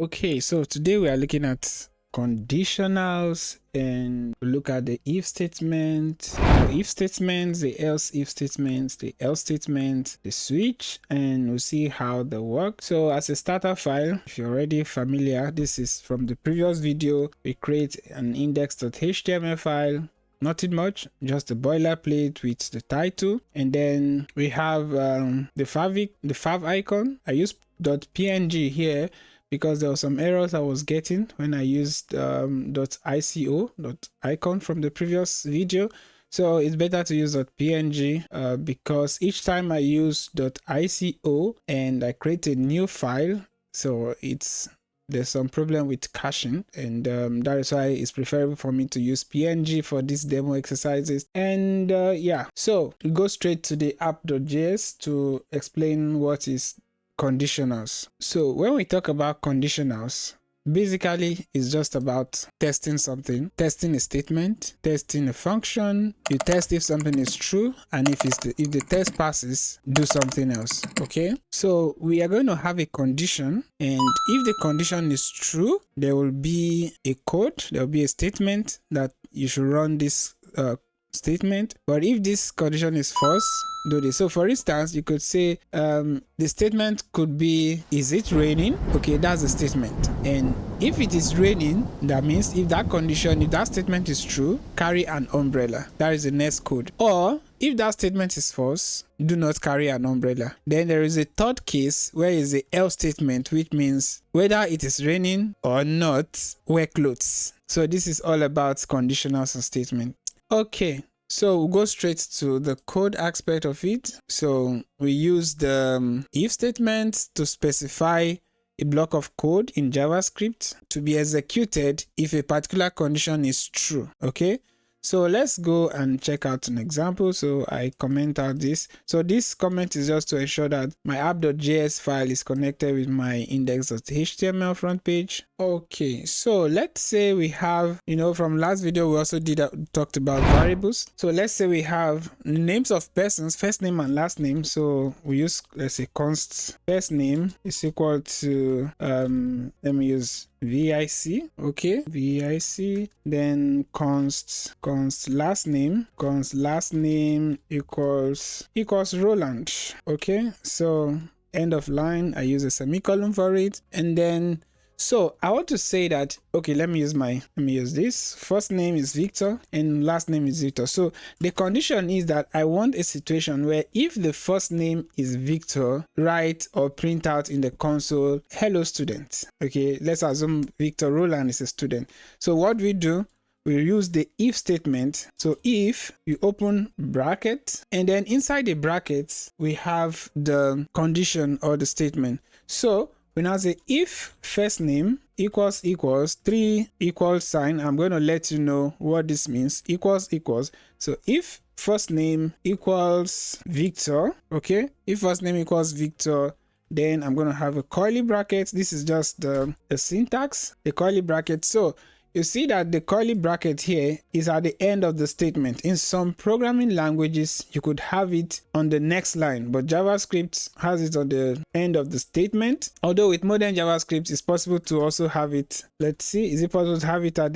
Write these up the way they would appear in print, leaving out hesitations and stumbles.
Okay, so today we are looking at conditionals and we look at the if statement, the else if statements, the else statement, the switch, and we'll see how they work. So as a starter file, if you're already familiar, this is from the previous video. We create an index.html file. Nothing much, just a boilerplate with the title, and then we have the fav icon. I use .png here because there were some errors I was getting when I used .icon from the previous video. So it's better to use .png because each time I use .ico and I create a new file, so there's some problem with caching, and that is why it's preferable for me to use PNG for these demo exercises. And yeah, so we go straight to the app.js to explain what is conditionals. So when we talk about conditionals, basically it's just about testing something, testing a statement, testing a function. You test if something is true, and if the test passes, do something else. Okay, so we are going to have a condition, and if the condition is true, there will be a code, there will be a statement that you should run this statement. But if this condition is false, do this. So for instance, you could say the statement could be, is it raining? Okay, that's the statement. And if it is raining, that means if that statement is true, carry an umbrella. That is the next code. Or if that statement is false, do not carry an umbrella. Then there is a third case where is the else statement, which means whether it is raining or not, wear clothes. So this is all about conditionals and statement. Okay, so we'll go straight to the code aspect of it. So we use the if statement to specify a block of code in JavaScript to be executed if a particular condition is true. Okay, so let's go and check out an example. So I comment out this. So this comment is just to ensure that my app.js file is connected with my index.html front page. Okay, so let's say we have, from last video we also talked about variables. So let's say we have names of persons, first name and last name. So we use, let's say, const first name is equal to let me use VIC. Okay, VIC. Then const last name equals Roland. Okay, so end of line, I use a semicolon for it. And then so I want to say that, okay, let me use this. First name is Victor and last name is Victor. So the condition is that I want a situation where if the first name is Victor, write or print out in the console, hello student. Okay, let's assume Victor Roland is a student. So what we do, we use the if statement. So if you open bracket, and then inside the brackets, we have the condition or the statement. So we now say if first name equals 3 equals sign. I'm going to let you know what this means. Equals. So if first name equals Victor, okay, if first name equals Victor, then I'm going to have a curly bracket. This is just the syntax, the curly bracket. So you see that the curly bracket here is at the end of the statement. In some programming languages, you could have it on the next line, but JavaScript has it on the end of the statement. Although with modern JavaScript, it's possible to also have it. Let's see, is it possible to have it on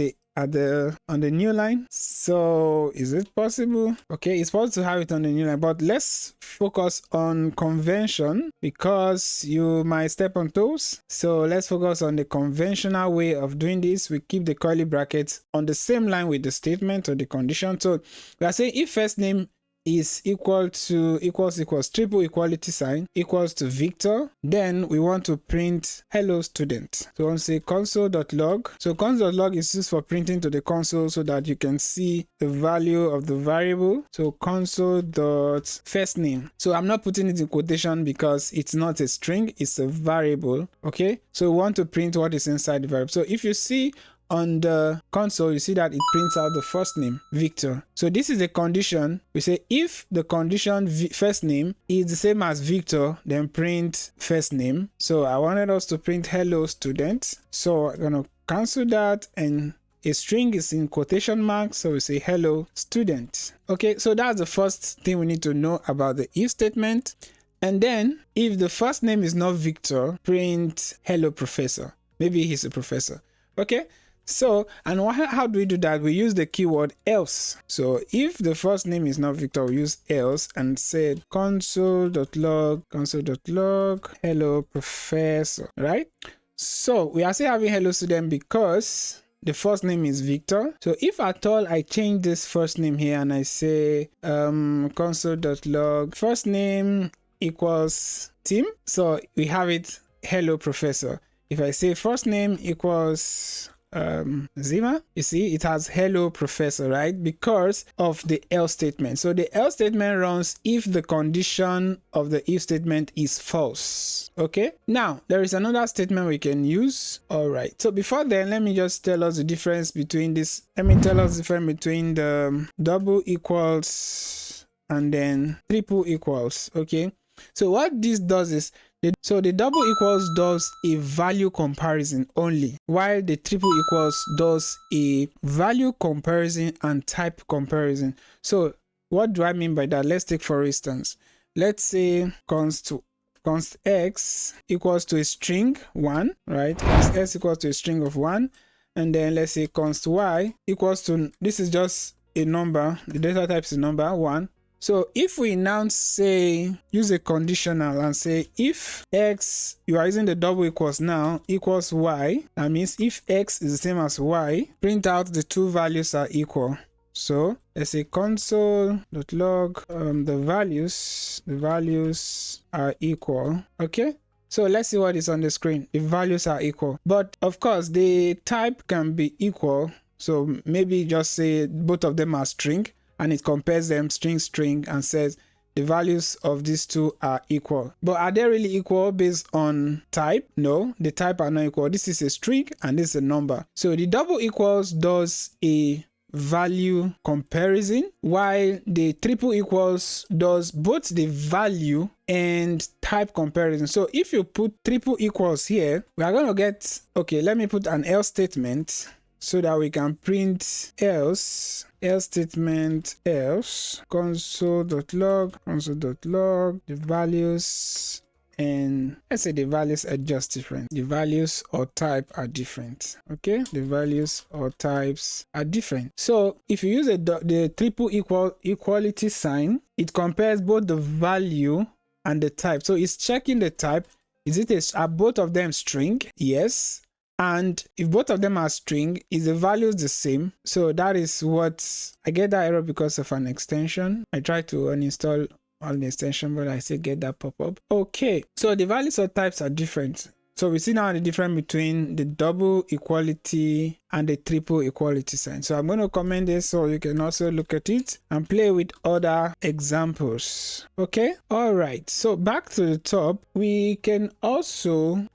the new line? So is it possible? Okay, it's possible to have it on the new line, but let's focus on convention because you might step on toes. So let's focus on the conventional way of doing this. We keep the curly brackets on the same line with the statement or the condition. So we are saying if first name is equal to equals triple equality sign equals to Victor, then we want to print hello student. So we want to say console.log. So console.log is used for printing to the console so that you can see the value of the variable. So console.firstname. So I'm not putting it in quotation because it's not a string, it's a variable. Okay, so we want to print what is inside the variable. So if you see on the console, you see that it prints out the first name, Victor. So this is a condition. We say if the condition first name is the same as Victor, then print first name. So I wanted us to print hello student. So I'm going to cancel that, and a string is in quotation marks, so we say hello student. Okay, so that's the first thing we need to know about the if statement. And then if the first name is not Victor, print hello professor. maybe he's a professor. Okay, so, and how do we do that? We use the keyword else. So if the first name is not Victor, we use else and say console.log hello professor, right? So we are still having hello student because the first name is Victor. So if at all I change this first name here and I say console.log first name equals Tim, so we have it hello professor. If I say first name equals Zima, you see it has hello professor, right? Because of the else statement. So the else statement runs if the condition of the if statement is false. Okay, now there is another statement we can use. All right, so before then, let me just tell us the difference between this. Let me tell us the difference between the double equals and then triple equals. Okay, so what this does is the double equals does a value comparison only, while the triple equals does a value comparison and type comparison. So what do I mean by that? Let's take, for instance, let's say const x equals to a string 1, right? Const x equals to a string of 1, and then let's say const y equals to, this is just a number, the data type is a number 1. So if we now say use a conditional and say if x, you are using the double equals now, equals y, that means if x is the same as y, print out the two values are equal. So let's say console.log the values are equal. Okay, so let's see what is on the screen. The values are equal, but of course the type can be equal. So maybe just say both of them are string, and it compares them string and says the values of these two are equal. But are they really equal based on type? No, the type are not equal. This is a string and this is a number. So the double equals does a value comparison, while the triple equals does both the value and type comparison. So if you put triple equals here, we are going to get, okay, let me put an else statement so that we can print else statement else console.log the values, and let's say the values are just different. The values or type are different. Okay, the values or types are different. So if you use the triple equality sign, it compares both the value and the type. So it's checking the type. Are both of them string? Yes. And if both of them are string, is the values the same? So that is what I get that error because of an extension. I tried to uninstall all the extension, but I still get that pop-up. Okay, so the values or types are different. So we see now the difference between the double equality and the triple equality sign. So I'm going to comment this so you can also look at it and play with other examples. Okay, all right, so back to the top, we can also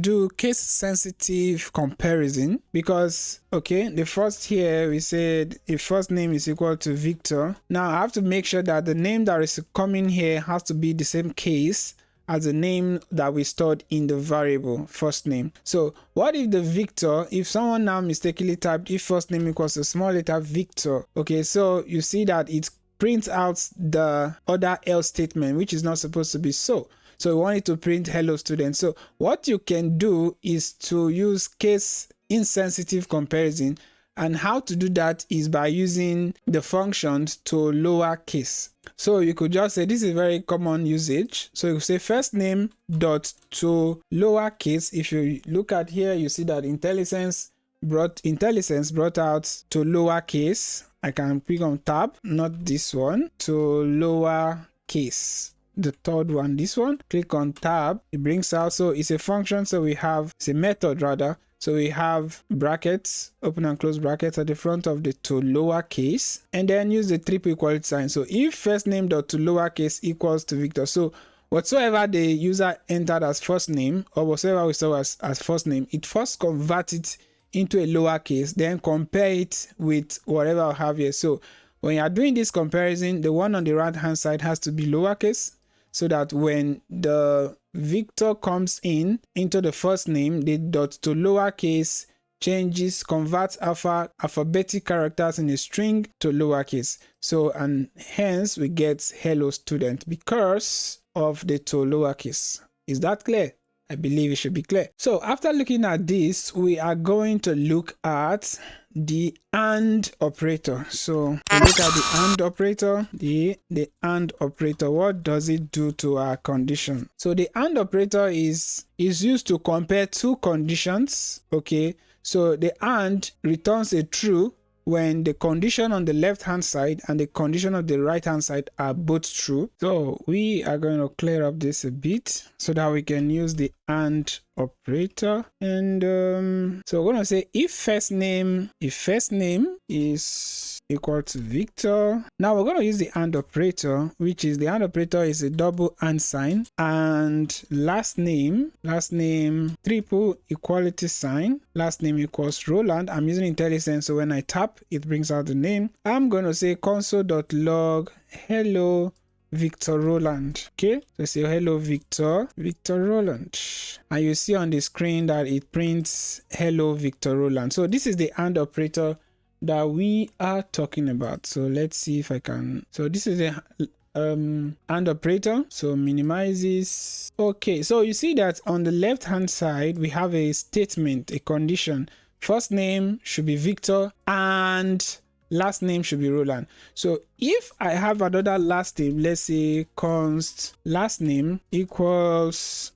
do case sensitive comparison, because okay, the first here we said if first name is equal to Victor. Now I have to make sure that the name that is coming here has to be the same case as the name that we stored in the variable first name. So what if the Victor, if someone now mistakenly typed if first name equals to small letter Victor, okay, so you see that it prints out the other else statement, which is not supposed to be so. So we want it to print hello student. So what you can do is to use case insensitive comparison, and how to do that is by using the functions to lowercase. So you could just say, this is very common usage. So you say first name dot to lowercase. If you look at here, you see that IntelliSense brought out to lowercase. I can click on tab, not this one, to lowercase. The third one, this one, click on tab, it brings out, so it's a function. So we have, it's a method rather. So we have brackets, open and close brackets at the front of the to lowercase, and then use the triple equality sign. So if first name dot to lowercase equals to Victor, so whatsoever the user entered as first name or whatsoever we saw as first name, it first convert it into a lowercase, then compare it with whatever I have here. So when you are doing this comparison, the one on the right hand side has to be lowercase, so that when the Victor comes into the first name, the dot to lowercase changes, converts alphabetic characters in a string to lowercase. So, and hence we get hello student because of the to lowercase. Is that clear? I believe it should be clear. So after looking at this, we are going to look at the AND operator. So we look at the AND operator. The AND operator, what does it do to our condition? So the AND operator is used to compare two conditions. Okay, so the AND returns a true when the condition on the left hand side and the condition on the right hand side are both true. So we are going to clear up this a bit so that we can use the AND operator. And so we're going to say if first name is equal to Victor. Now we're going to use the AND operator, which is the AND operator is a double AND sign, and last name triple equality sign, last name equals Roland. I'm using IntelliSense, so when I tap it brings out the name. I'm going to say console.log hello Victor Roland. Okay, so say hello Victor Roland, and you see on the screen that it prints hello Victor Roland. So this is the AND operator that we are talking about. So let's see if I can. So this is the AND operator. So minimize this. Okay, so you see that on the left hand side we have a statement, a condition. First name should be Victor and last name should be Roland. So if I have another last name, let's say const last name equals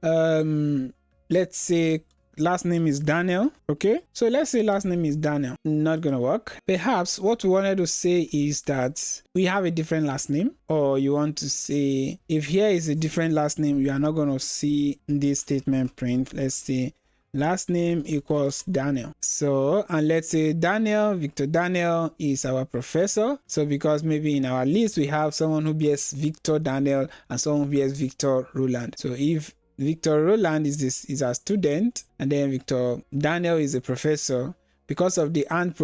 let's say last name is Daniel. Okay, so let's say last name is Daniel. Not gonna work. Perhaps what we wanted to say is that we have a different last name, or you want to say if here is a different last name, you are not gonna see this statement print. Let's say last name equals Daniel. So, and let's say Victor Daniel is our professor. So because maybe in our list we have someone who bears Victor Daniel and someone who bears Victor Roland. So if Victor Roland is a student and then Victor Daniel is a professor, because of the AND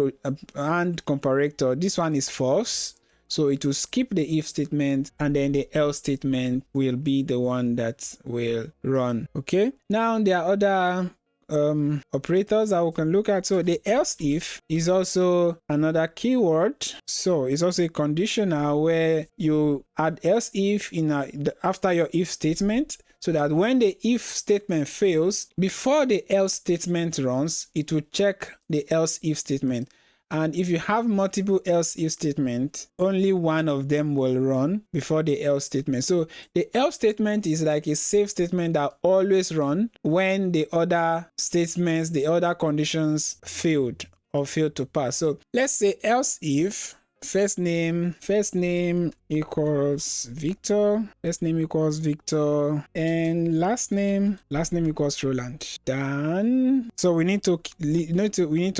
comparator, this one is false. So it will skip the if statement and then the else statement will be the one that will run. Okay, now there are other operators that we can look at. So the else if is also another keyword. So it's also a conditional where you add else if after your if statement, so that when the if statement fails, before the else statement runs, it will check the else if statement. And if you have multiple else if statements, only one of them will run before the else statement. So the else statement is like a safe statement that always runs when the other statements, the other conditions failed or failed to pass. So let's say else if first name equals Victor, and last name equals Roland. Done. So we need to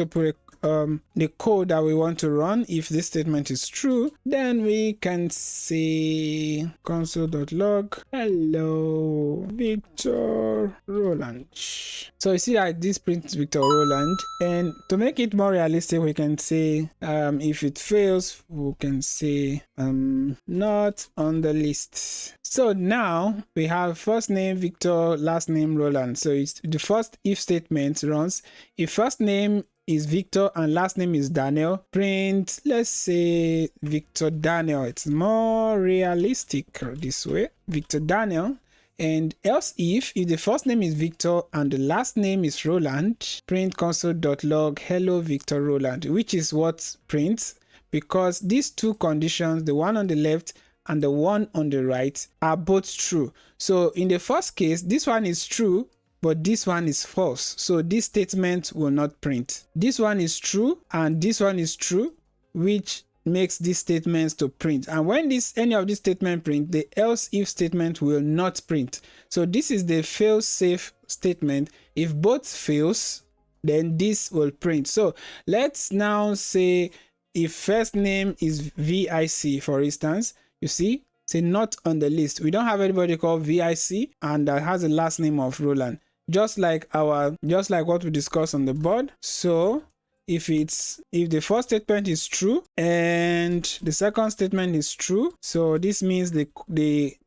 put the code that we want to run. If this statement is true, then we can say console.log hello Victor Roland. So you see that this prints Victor Roland, and to make it more realistic, we can say if it fails, we can say not on the list. So now we have first name Victor, last name Roland. So it's the first if statement runs if first name is Victor and last name is Daniel, print, let's say Victor Daniel. It's more realistic this way, Victor Daniel. And else if the first name is Victor and the last name is Roland, print console.log hello Victor Roland, which is what prints, because these two conditions, the one on the left and the one on the right, are both true. So in the first case, this one is true, but this one is false. So this statement will not print. This one is true and this one is true, which makes these statements to print. And when any of these statements print, the else if statement will not print. So this is the fail safe statement. If both fails, then this will print. So let's now say if first name is VIC, for instance, you see, say not on the list. We don't have anybody called VIC and that has a last name of Roland. Just like what we discussed on the board. So if the first statement is true and the second statement is true, so this means the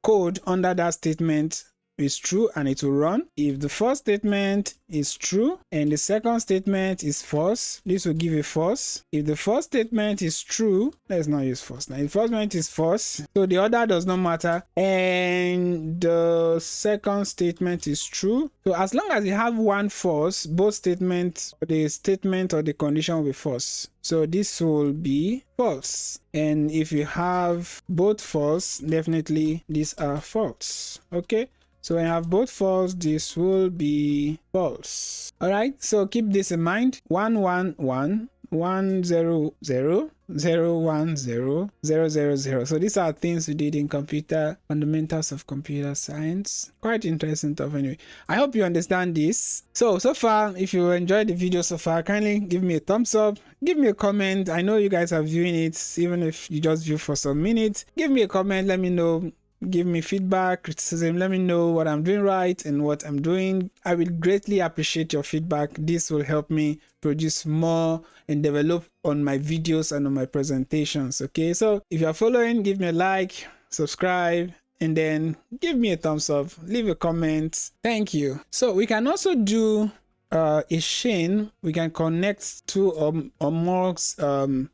code under that statement is true and it will run. If the first statement is true and the second statement is false, this will give a false. If the first statement is true, let's not use false now. If the first statement is false, so the order does not matter, and the second statement is true. So as long as you have one false, both statements, the statement or the condition will be false. So this will be false. And if you have both false, definitely these are false. Okay. So when you have both false, this will be false. All right. So keep this in mind. 1 1 1 1 0 0 0 1 0 0 0 0. So these are things we did in computer fundamentals of computer science. Quite interesting stuff anyway. I hope you understand this. So far, if you enjoyed the video so far, kindly give me a thumbs up, give me a comment. I know you guys are viewing it, even if you just view for some minutes. Give me a comment, let me know. Give me feedback, criticism, let me know what I'm doing right and what I'm doing. I will greatly appreciate your feedback. This will help me produce more and develop on my videos and on my presentations. Okay, so if you're following, give me a like, subscribe, and then give me a thumbs up, leave a comment. Thank you. So we can also do a chain. We can connect two or more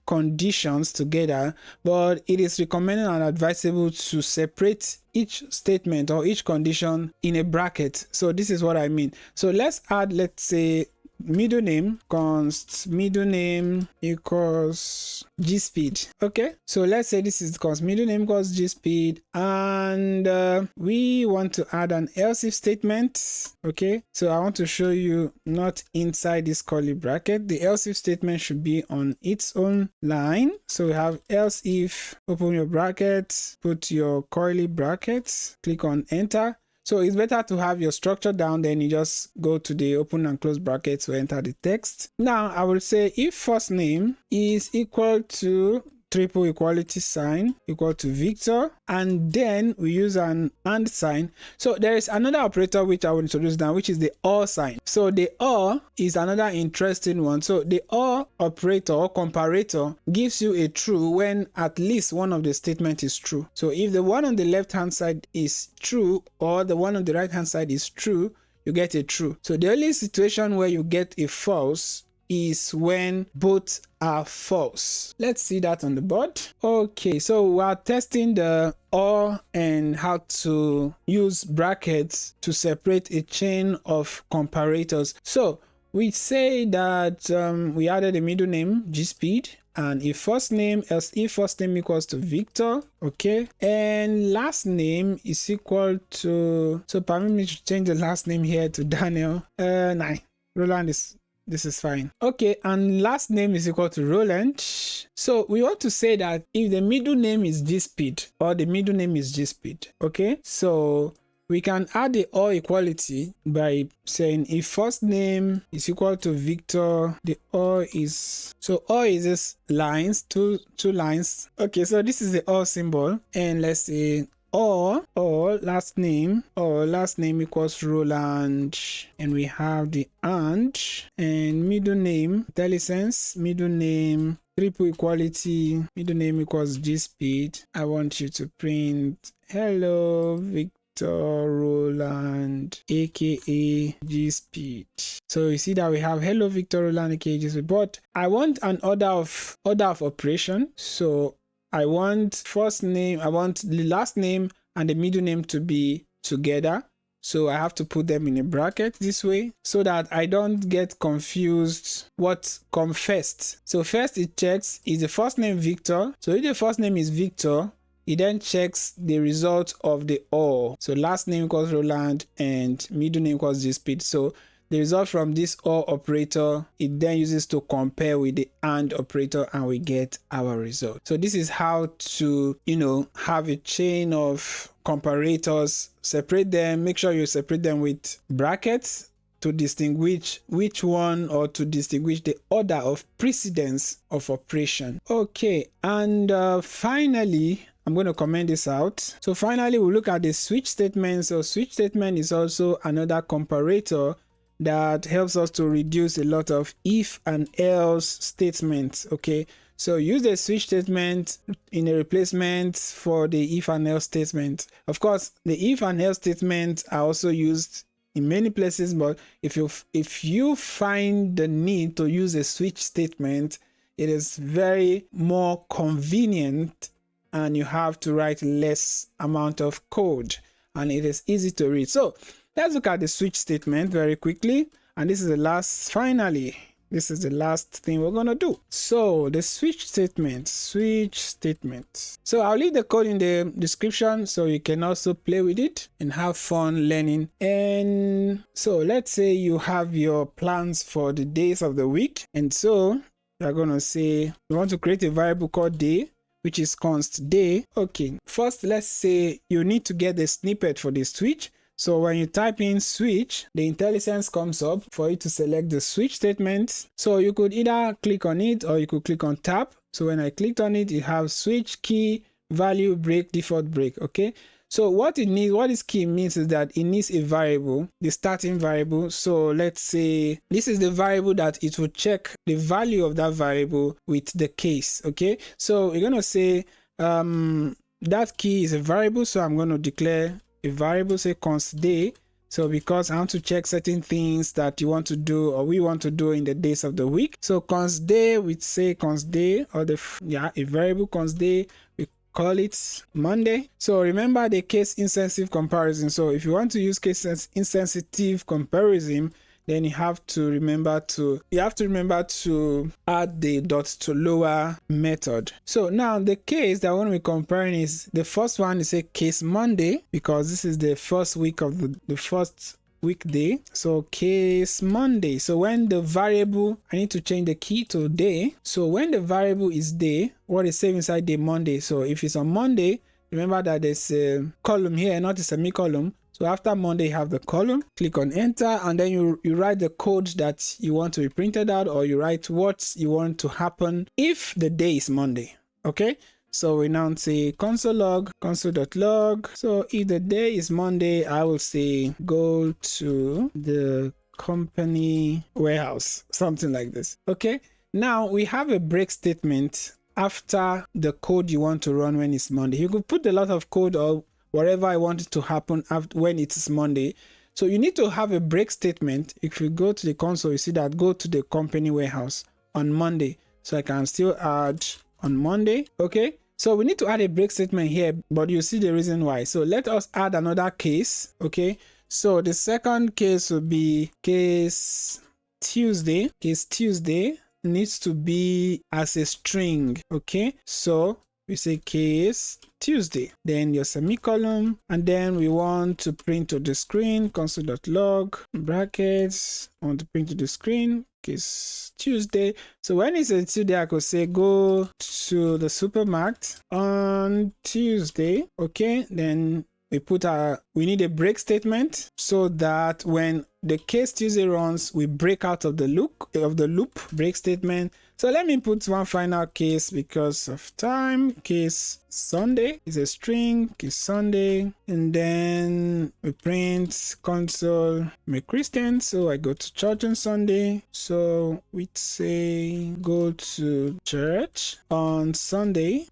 conditions together, but it is recommended and advisable to separate each statement or each condition in a bracket. So this is what I mean. So let's add, let's say, middle name const middle name equals gspeed. Okay, so let's say this is const middle name equals gspeed, and we want to add an else if statement. Okay, so I want to show you not inside this curly bracket. The else if statement should be on its own line. So we have else if, open your bracket, put your curly brackets, click on enter. So it's better to have your structure down, then you just go to the open and close brackets to enter the text. Now I will say if first name is equal to triple equality sign equal to Victor, and then we use an and sign. So there is another operator which I will introduce now, which is the or sign. So the or is another interesting one. So the or operator or comparator gives you a true when at least one of the statement is true. So if the one on the left hand side is true or the one on the right hand side is true, you get a true. So the only situation where you get a false is when both are false. Let's see that on the board. Okay, so we are testing the or and how to use brackets to separate a chain of comparators. So we say that we added a middle name gspeed and if first name, else if first name equals to Victor, okay, and last name is equal to, so permit me to change the last name here to Daniel. Roland is, this is fine. Okay, and last name is equal to Roland. So we want to say that if the middle name is gspeed or the middle name is gspeed, okay, so we can add the or equality by saying if first name is equal to Victor, the or is, so or is this lines, two lines. Okay, so this is the or symbol, and let's say or last name equals Roland, and we have the and middle name IntelliSense, middle name triple equality, middle name equals gspeed. I want you to print hello Victor Roland aka gspeed. So you see that we have hello Victor Roland aka gspeed, but I want an order of operation. So I want first name, I want the last name and the middle name to be together. So I have to put them in a bracket this way so that I don't get confused what comes first. So first it checks is the first name Victor. So if the first name is Victor, it then checks the result of the or. So last name equals Roland and middle name equals gspeed. So the result from this or operator, it then uses to compare with the and operator and we get our result. So this is how to, have a chain of comparators, separate them, make sure you separate them with brackets to distinguish which one or to distinguish the order of precedence of operation. Okay, and finally, I'm going to comment this out. So finally, we'll look at the switch statement. So switch statement is also another comparator that helps us to reduce a lot of if and else statements. Okay, So use the switch statement in a replacement for the if and else statement. Of course, the if and else statements are also used in many places, but if you find the need to use a switch statement, it is very more convenient and you have to write less amount of code and it is easy to read. So let's look at the switch statement very quickly. And this is the last, finally, this is the last thing we're going to do. So the switch statement. So I'll leave the code in the description so you can also play with it and have fun learning. And so let's say you have your plans for the days of the week. And so you're going to say you want to create a variable called day, which is const day. Okay, first let's say you need to get the snippet for the switch. So when you type in switch, the IntelliSense comes up for you to select the switch statement. So you could either click on it or you could click on tab. So when I clicked on it, it has switch, key, value, break, default break. Okay. So what it needs, what this key means is that it needs a variable, the starting variable. So let's say this is the variable that it will check the value of that variable with the case. Okay. So we're going to say that key is a variable. So I'm going to declare a variable, say const day. So because I want to check certain things that you want to do or we want to do in the days of the week. So const day, we say const day, or a variable const day, we call it Monday. So remember the case insensitive comparison. So if you want to use case insensitive comparison, then you have to remember to add the dot to lower method. So now the case that I want to be comparing is the first one is a case Monday, because this is the first week of the first weekday. So case Monday. So when the variable, I need to change the key to day. So when the variable is day, what is saved inside the Monday? So if it's on Monday, remember that there's a column here, not a semicolon. So after Monday, you have the column, click on enter, and then you write the code that you want to be printed out, or you write what you want to happen if the day is Monday. Okay. So we now say console.log. So if the day is Monday, I will say go to the company warehouse, something like this. Okay. Now we have a break statement after the code you want to run when it's Monday. You could put a lot of code or whatever I want it to happen after when it is Monday. So you need to have a break statement. If you go to the console, you see that go to the company warehouse on Monday. So I can still add on Monday. Okay. So we need to add a break statement here, but you see the reason why. So let us add another case. Okay. So the second case will be case Tuesday. Case Tuesday needs to be as a string. Okay. So we say case Tuesday, then your semicolon, and then we want to print to the screen, console.log, brackets, I want to print to the screen, case Tuesday. So when it's a Tuesday, I could say go to the supermarket on Tuesday. Okay, then we need a break statement so that when the case Tuesday runs, we break out of the loop break statement. So let me put one final case because of time. Case Sunday is a string, case Sunday, and then we print console make Christian. So I go to church on Sunday. So we say go to church on Sunday.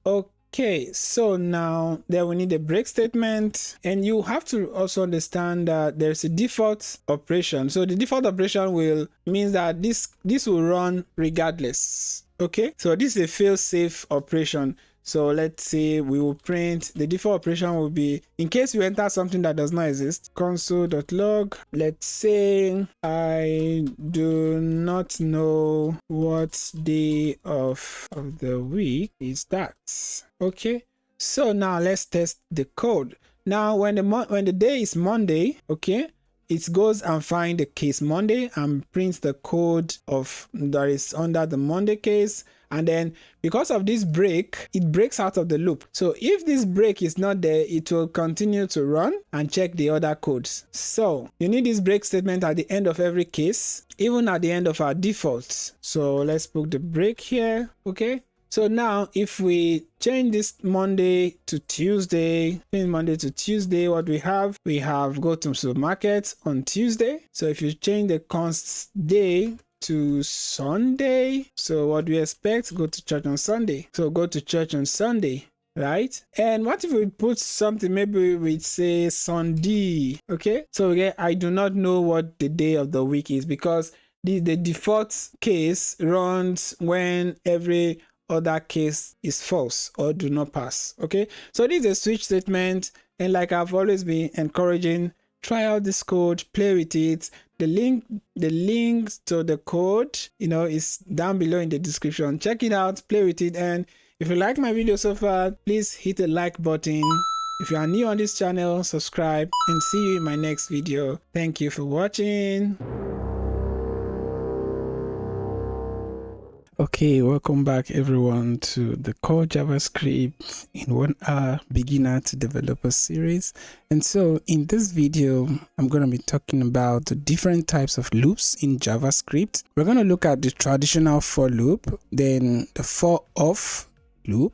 Okay, so now there we need a break statement, and you have to also understand that there's a default operation. So the default operation means that this will run regardless. Okay, so this is a fail-safe operation. So let's say we will print, the default operation will be, in case you enter something that does not exist, console.log. Let's say I do not know what day of the week is that. Okay, so now let's test the code. Now when the day is Monday, okay, it goes and finds the case Monday and prints the code that is under the Monday case. And then because of this break, it breaks out of the loop. So if this break is not there, it will continue to run and check the other codes. So you need this break statement at the end of every case, even at the end of our defaults. So let's put the break here. Okay. So now if we change this Monday to Tuesday, what we have go to supermarket on Tuesday. So if you change the const day to Sunday. So what do we expect? Go to church on Sunday. So go to church on Sunday, right? And what if we put something, maybe we say Sunday, okay? So again, I do not know what the day of the week is, because the default case runs when every other case is false or do not pass, okay? So this is a switch statement, and like I've always been encouraging, try out this code, play with it. The link to the code, is down below in the description. Check it out, play with it, and if you like my video so far, please hit the like button. If you are new on this channel, subscribe, and see you in my next video. Thank you for watching. Okay, welcome back everyone to the Core JavaScript in 1 Hour Beginner to Developer series. And so in this video, I'm going to be talking about the different types of loops in JavaScript. We're going to look at the traditional for loop, then the for of loop,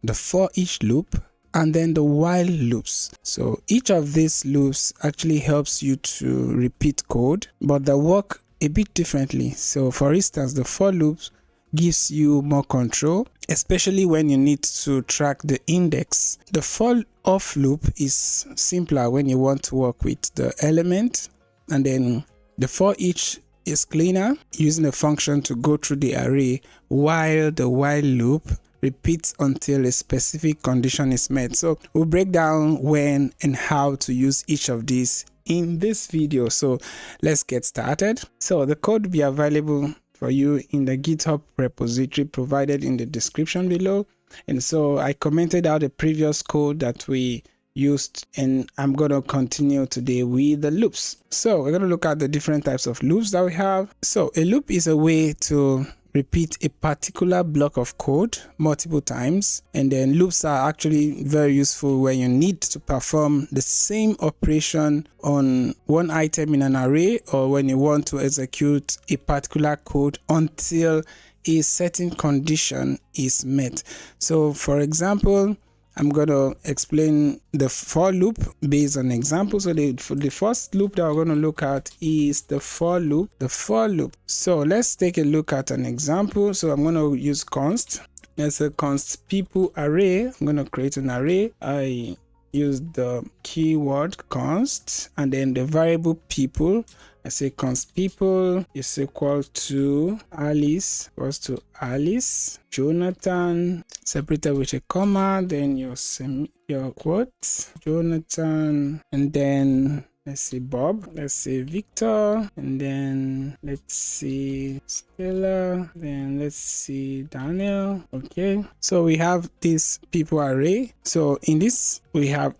the ForEach loop, and then the while loops. So each of these loops actually helps you to repeat code, but they work a bit differently. So for instance, the for loops gives you more control, especially when you need to track the index. The for of loop is simpler when you want to work with the element, and then the for each is cleaner, using a function to go through the array, while the while loop repeats until a specific condition is met. So we'll break down when and how to use each of these in this video. So let's get started. So the code will be available for you in the GitHub repository provided in the description below. And so I commented out the previous code that we used, and I'm going to continue today with the loops. So we're going to look at the different types of loops that we have. So a loop is a way to repeat a particular block of code multiple times, and then loops are actually very useful when you need to perform the same operation on one item in an array, or when you want to execute a particular code until a certain condition is met. So for example, I'm going to explain the for loop based on examples. So the first loop that we're going to look at is the for loop. So let's take a look at an example. So I'm going to use const. There's a const people array. I'm going to create an array. I use the keyword const, and then the variable people. I say const people is equal to Alice, Jonathan, separated with a comma, then your quote, Jonathan, and then let's see Bob, let's see Victor, and then let's see Stella, then let's see Daniel. Okay, so we have this people array. So in this we have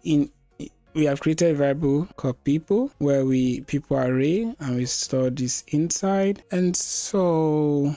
created a variable called people, where people array, and we store this inside. And so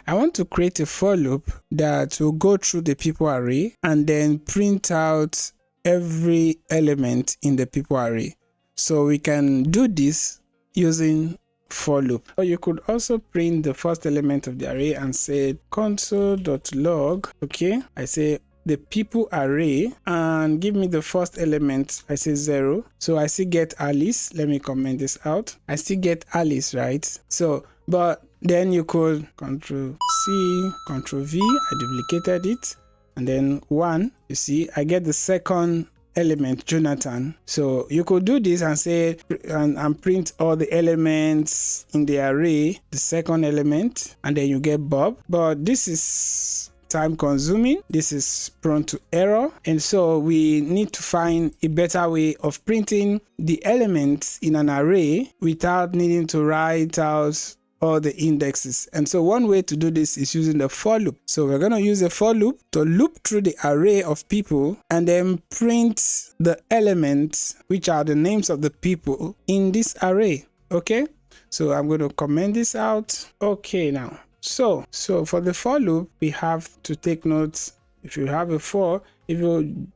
I want to create a for loop that will go through the people array and then print out every element in the people array. So we can do this using for loop. Or you could also print the first element of the array and say console.log. Okay, I say the people array and give me the first element. I say 0. So I still get Alice. Let me comment this out. I still get Alice, right? So, but then you could Control C, Control V. I duplicated it, and then 1. You see, I get the second element, Jonathan. So you could do this and say and print all the elements in the array, the second element, and then you get Bob. But this is time consuming, this is prone to error, and so we need to find a better way of printing the elements in an array without needing to write out all the indexes. And so one way to do this is using the for loop. So we're going to use a for loop to loop through the array of people and then print the elements, which are the names of the people in this array. Okay, so I'm going to comment this out. Okay, now so for the for loop, we have to take notes. If you have a for, if you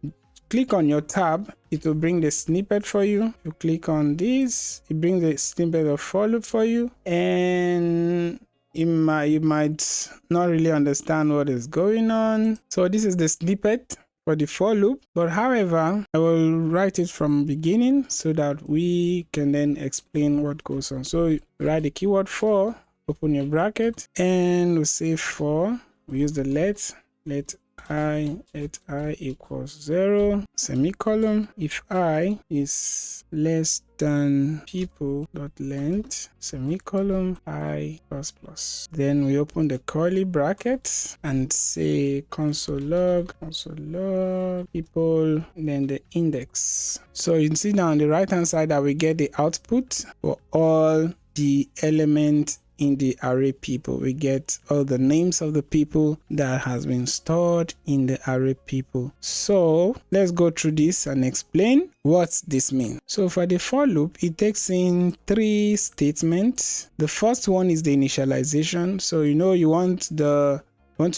click on your tab, it will bring the snippet for you. You click on this, it brings the snippet of for loop for you, and you might not really understand what is going on. So this is the snippet for the for loop, but however, I will write it from beginning so that we can then explain what goes on. So you write the keyword for. open your bracket, and we say for, we use the let I equals 0, semicolon. If I is less than people dot length, semicolon, I plus plus. Then we open the curly brackets and say console log people, then the index. So you can see now on the right hand side that we get the output for all the elements in the array people. We get all the names of the people that has been stored in the array people. So let's go through this and explain what this means. So for the for loop, it takes in 3 statements. The first one is the initialization. So you want to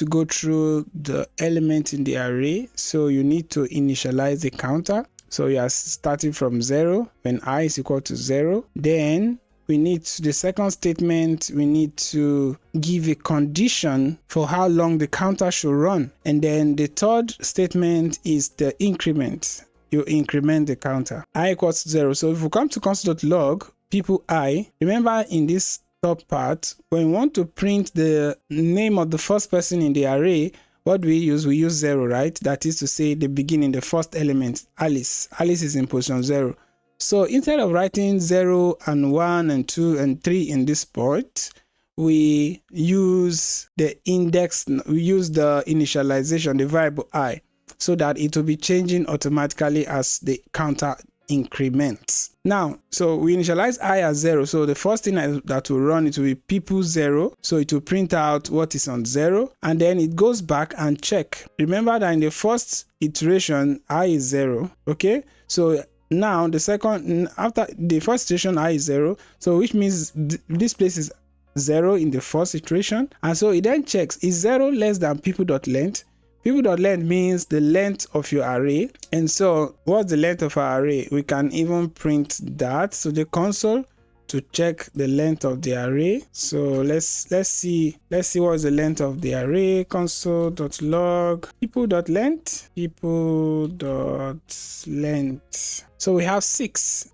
go through the element in the array, so you need to initialize the counter. So you are starting from 0 when I is equal to 0. Then we need the second statement, we need to give a condition for how long the counter should run. And then the third statement is the increment. You increment the counter. I equals 0. So if we come to console.log people I, remember in this top part, when we want to print the name of the first person in the array, what do we use? We use 0, right? That is to say the beginning, the first element, Alice. Alice is in position 0. So instead of writing 0 and 1 and 2 and 3 in this part, we use the index, we use the initialization, the variable I, so that it will be changing automatically as the counter increments. Now, so we initialize I as 0. So the first thing that will run, it will be people 0. So it will print out what is on 0, and then it goes back and check. Remember that in the first iteration, I is 0. Okay, so now the second, after the first iteration, I is 0, so which means this place is 0 in the first iteration, and so it then checks, is 0 less than people.length? People.length means the length of your array, and so what's the length of our array? We can even print that. So the console to check the length of the array. So let's see what's the length of the array. Console.log people.length. So we have 6.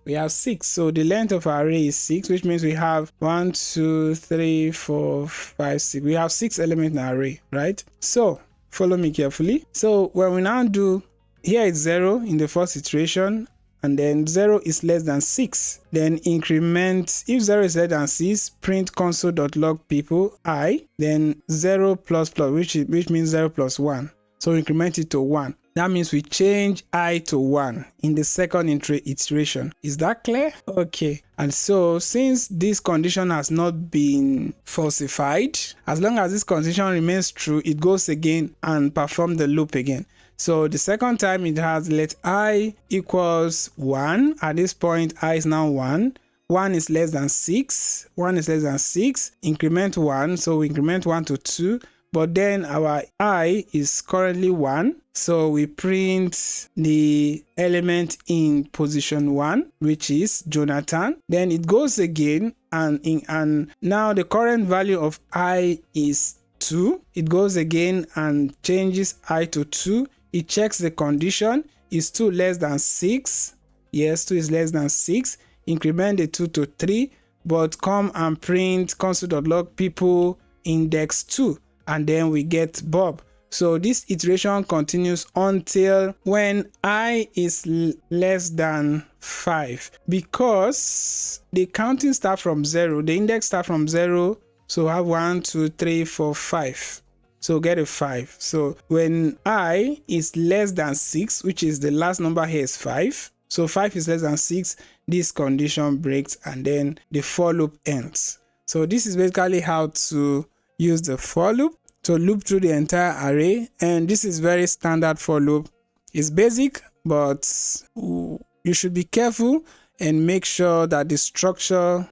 So the length of our array is 6, which means we have 1, 2, 3, 4, 5, 6. We have 6 elements in our array, right? So follow me carefully. So when we now do, here it's 0 in the first iteration, and then 0 is less than 6. Then increment, if 0 is less than 6, print console.log people I, then 0 plus plus, which means 0 plus 1. So increment it to 1. That means we change I to 1 in the second iteration. Is that clear? Okay. And so since this condition has not been falsified, as long as this condition remains true, it goes again and perform the loop again. So the second time it has let I equals 1. At this point, I is now 1. 1 is less than 6. 1 is less than 6. Increment 1. So we increment 1 to 2. But then our I is currently 1. So we print the element in position 1, which is Jonathan. Then it goes again, and now the current value of I is 2. It goes again and changes I to 2. It checks the condition. Is 2 less than 6? Yes, 2 is less than 6. Increment the 2 to 3, but come and print console.log people index 2, and then we get Bob. So this iteration continues until when I is less than 5, because the counting starts from 0, the index starts from 0. So have 1, 2, 3, 4, 5. So get a 5. So when I is less than 6, which is the last number here is 5. So 5 is less than 6. This condition breaks and then the for loop ends. So this is basically how to use the for loop to loop through the entire array. And this is very standard for loop. It's basic, but you should be careful and make sure that the structure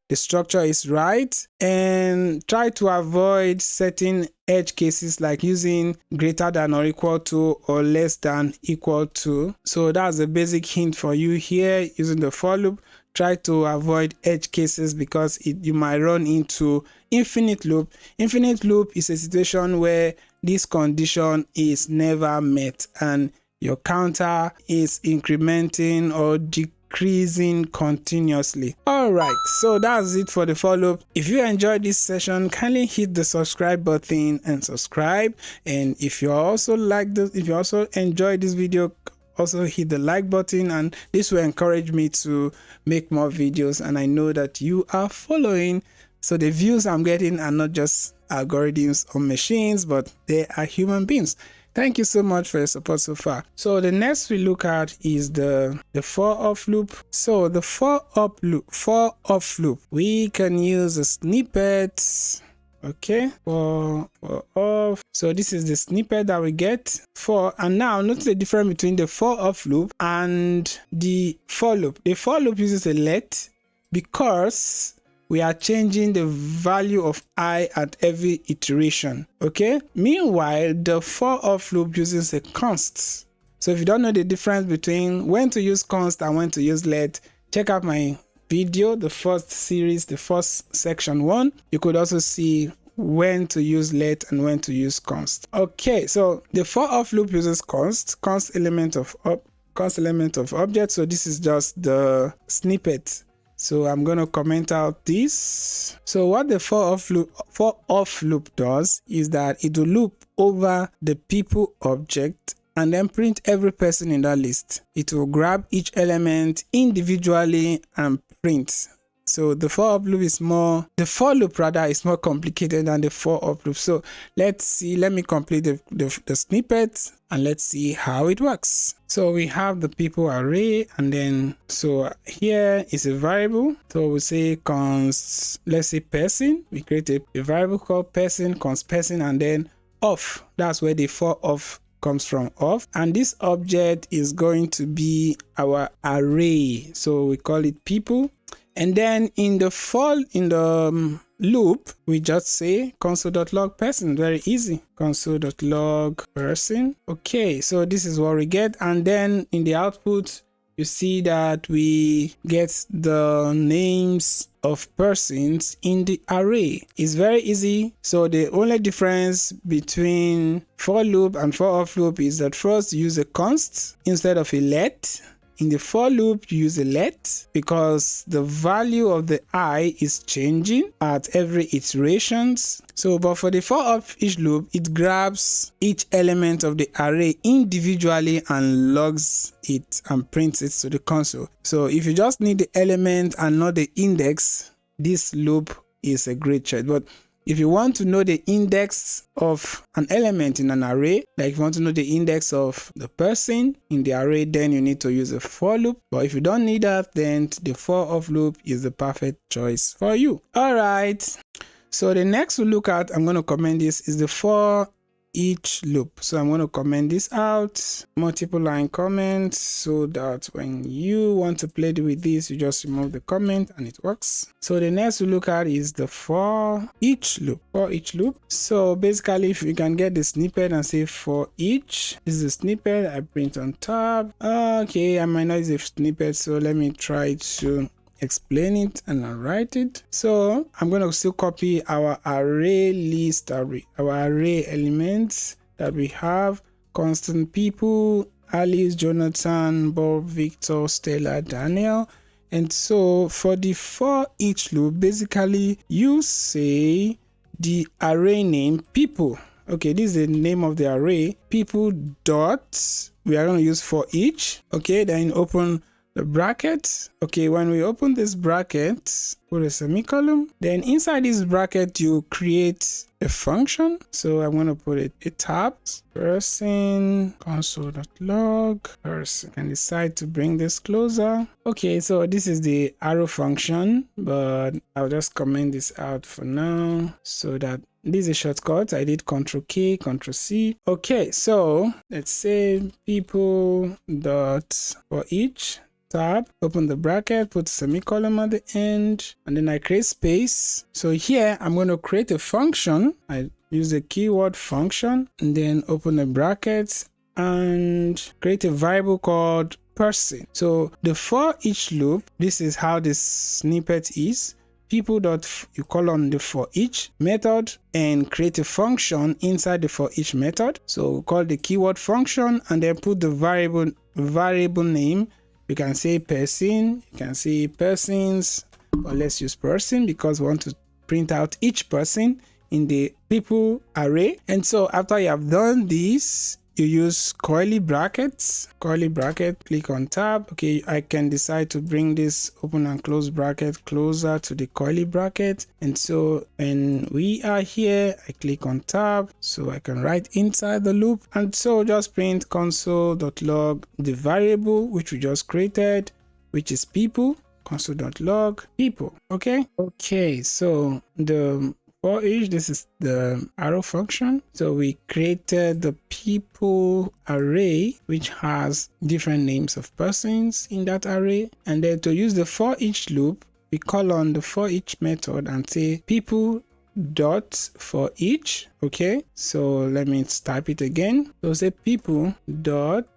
is right, and try to avoid certain edge cases like using greater than or equal to or less than equal to. So that's a basic hint for you here using the for loop. Try to avoid edge cases because you might run into infinite loop. Infinite loop is a situation where this condition is never met and your counter is incrementing or increasing continuously. All right, so that's it for the for loop. If you enjoyed this session, kindly hit the subscribe button and subscribe. And if you also enjoyed this video, also hit the like button, and this will encourage me to make more videos. And I know that you are following, so the views I'm getting are not just algorithms or machines, but they are human beings. Thank you so much for your support so far. So the next we look at is the for off loop. So the for off loop, we can use a snippet. Okay, for off. So this is the snippet that we get for. And now notice the difference between the for off loop and the for loop. The for loop uses a let because we are changing the value of I at every iteration. Okay, meanwhile the for off loop uses a const. So if you don't know the difference between when to use const and when to use let, check out my video, the first series, the first section 1. You could also see when to use let and when to use const. Okay, so the for off loop uses const element of object. So this is just the snippet. So I'm going to comment out this. So what the for off loop does is that it will loop over the people object and then print every person in that list. It will grab each element individually and print. So the for loop is more complicated than the for loop. So let's see, let me complete the snippet and let's see how it works. So we have the people array, and then so here is a variable. So we say const, let's say person. We create a variable called person, const person, and then off. That's where the for off comes from, off. And this object is going to be our array. So we call it people. And then in the loop, we just say console.log person. Very easy. Console.log person. Okay, so this is what we get. And then in the output, you see that we get the names of persons in the array. It's very easy. So the only difference between for loop and for off loop is that first you use a const instead of a let. In the for loop, you use a let because the value of the I is changing at every iterations. So, but for the for of each loop, it grabs each element of the array individually and logs it and prints it to the console. So if you just need the element and not the index, this loop is a great choice. But if you want to know the index of an element in an array, like if you want to know the index of the person in the array, then you need to use a for loop. But if you don't need that, then the for off loop is the perfect choice for you. All right. So the next we look at, I'm going to comment this, is the ForEach Loop. So I'm going to comment this out, multiple line comments, so that when you want to play with this, you just remove the comment and it works. So the next we look at is the ForEach Loop. So basically, if you can get the snippet and say for each, this is the snippet I print on top. Okay, I might not use a snippet, so let me try to explain it and I'll write it. So I'm going to still copy our array list, our array elements that we have: constant people, Alice, Jonathan, Bob, Victor, Stella, Daniel. And so for the for each loop, basically you say the array name people. Okay, this is the name of the array, people dot, we are going to use for each. Okay, then open the bracket. Okay, when we open this bracket, put a semicolon. Then inside this bracket, you create a function. So I'm going to put a tab, person, console.log, person, and decide to bring this closer. Okay, so this is the arrow function, but I'll just comment this out for now so that this is a shortcut. I did Ctrl K, Ctrl C. Okay, so let's say people dot for each tab, open the bracket, put a semicolon at the end, and then I create space. So here I'm going to create a function. I use the keyword function and then open the brackets and create a variable called person. So the for each loop, this is how this snippet is. People dot, you call on the for each method and create a function inside the for each method. So call the keyword function and then put the variable name You can say person, you can say persons, or let's use person because we want to print out each person in the people array. And so after you have done this, you use curly brackets, click on tab. Okay, I can decide to bring this open and close bracket closer to the curly bracket. And so when we are here, I click on tab so I can write inside the loop. And so just print console.log the variable which we just created, which is people, console.log people. Okay, so the for each, this is the arrow function. So we created the people array, which has different names of persons in that array. And then to use the ForEach loop, we call on the ForEach method and say people dot ForEach. Okay, so let me type it again. So say people dot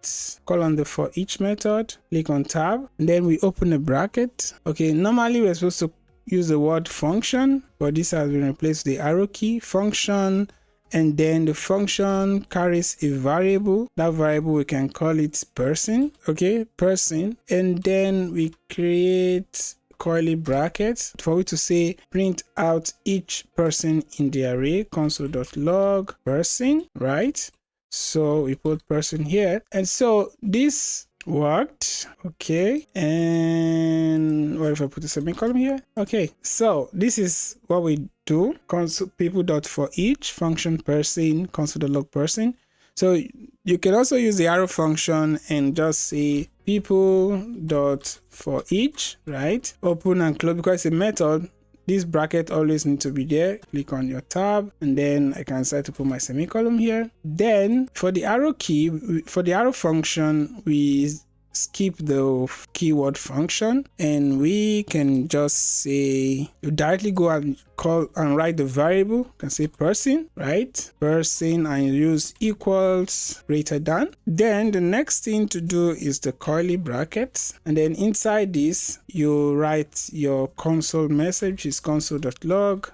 call on the ForEach method, click on tab, and then we open a bracket. Okay, normally we're supposed to use the word function, but this has been replaced with the arrow key function, and then the function carries a variable. That variable we can call it person. Okay, person, and then we create curly brackets for it to say print out each person in the array, console.log person, right? So we put person here, and so this worked. Okay, and what if I put a semicolon here? Okay, so this is what we do. Console people.ForEach function person, console.log person. So you can also use the arrow function and just say people.ForEach, right? Open and close, because it's a method. This bracket always needs to be there. Click on your tab, and then I can start to put my semicolon here. Then for the arrow key, for the arrow function, we skip the keyword function, and we can just say, you directly go and call and write the variable. You can say person, right? Person, and use equals greater than. Then the next thing to do is the curly brackets, and then inside this you write your console message, which is console.log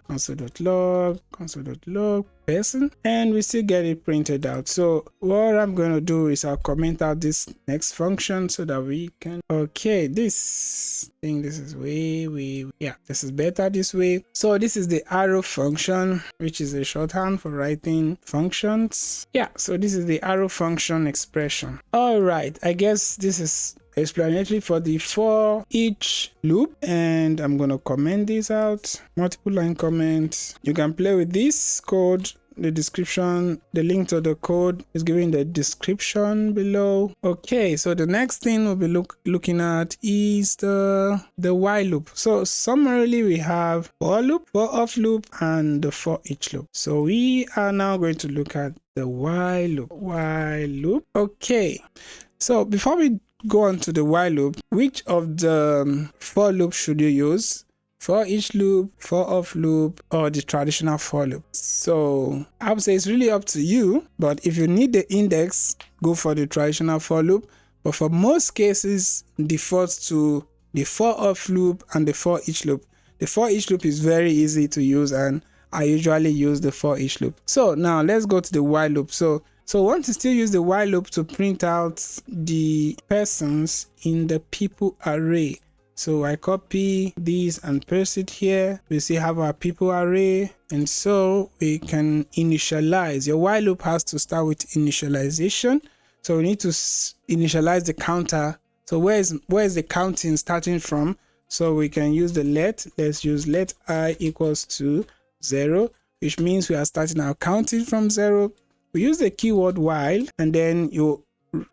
person, and we still get it printed out. So what I'm going to do is I'll comment out this next function so that we can, okay, this thing, this is this is better this way. So this is the arrow function, which is a shorthand for writing functions. Yeah, so this is the arrow function expression. All right, I guess this is explanatory for the ForEach loop, and I'm going to comment this out, multiple line comments. You can play with this code. The description, the link to the code is given in the description below. Okay, so the next thing we'll be looking at is the while loop. So summarily we have for loop, for off loop, and the ForEach loop. So we are now going to look at the while loop. Okay, so before we go on to the while loop, which of the for loop should you use? For each loop, for off loop, or the traditional for loop? So I would say it's really up to you, but if you need the index, go for the traditional for loop. But for most cases, defaults to the for off loop and the for each loop. The for each loop is very easy to use, and I usually use the for each loop. So now let's go to the while loop. So we want to still use the while loop to print out the persons in the people array. So I copy these and paste it here. We see have our people array, and so we can initialize. Your while loop has to start with initialization. So we need to initialize the counter. So where is the counting starting from? So we can use the let's use let I equals to 0, which means we are starting our counting from 0. We use the keyword while, and then you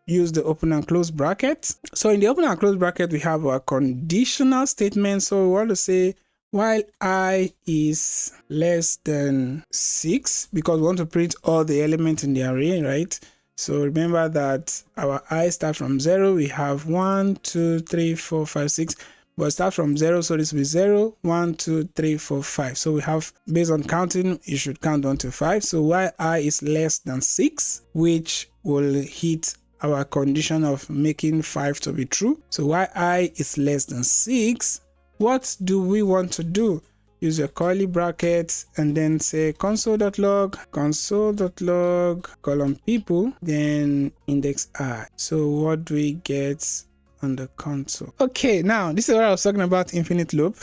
use the open and close bracket. So in the open and close bracket, we have our conditional statement. So we want to say while I is less than 6, because we want to print all the elements in the array, right? So remember that our I start from 0. We have 1, 2, 3, 4, 5, 6. But start from 0, so this will be 0, 1, 2, 3, 4, 5. So we have, based on counting, you should count down to 5. So while I is less than 6, which will hit our condition of making 5 to be true. So while I is less than 6, what do we want to do? Use your curly brackets and then say console.log column people, then index I. So what do we get on the console. Okay, now this is what I was talking about, infinite loop.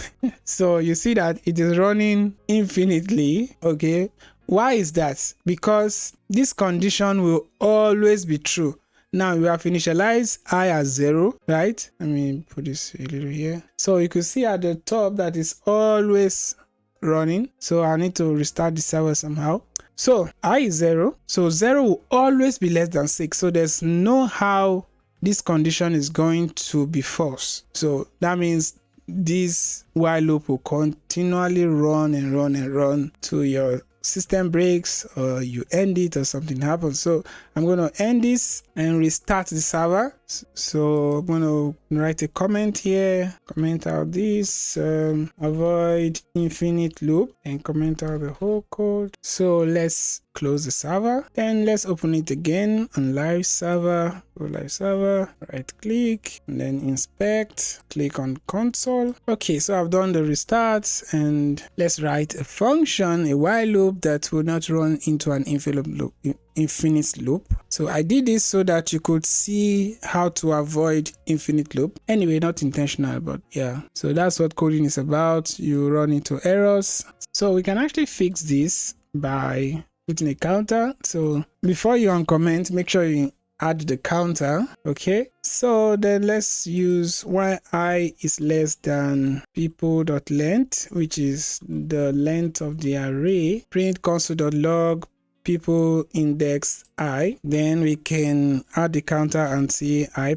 So you see that it is running infinitely. Okay, why is that? Because this condition will always be true. Now we have initialized I as 0, right? Let me put this a little here. So you can see at the top that is always running. So I need to restart the server somehow. So I is 0. So 0 will always be less than 6. So there's no how this condition is going to be false. So that means this while loop will continually run and run and run till your system breaks or you end it or something happens. So I'm going to end this and restart the server. So I'm going to write a comment here, comment out this, avoid infinite loop, and comment out the whole code. So let's close the server, then let's open it again on live server. Go live server, right click, and then inspect, click on console. Okay, so I've done the restarts, and let's write a function, a while loop that will not run into an infinite loop. So I did this so that you could see how to avoid infinite loop. Anyway, not intentional, but yeah. So that's what coding is about. You run into errors. So we can actually fix this by putting a counter. So before you uncomment, make sure you add the counter. Okay, so then let's use while I is less than people.length, which is the length of the array, print console.log people index I. Then we can add the counter and see I++.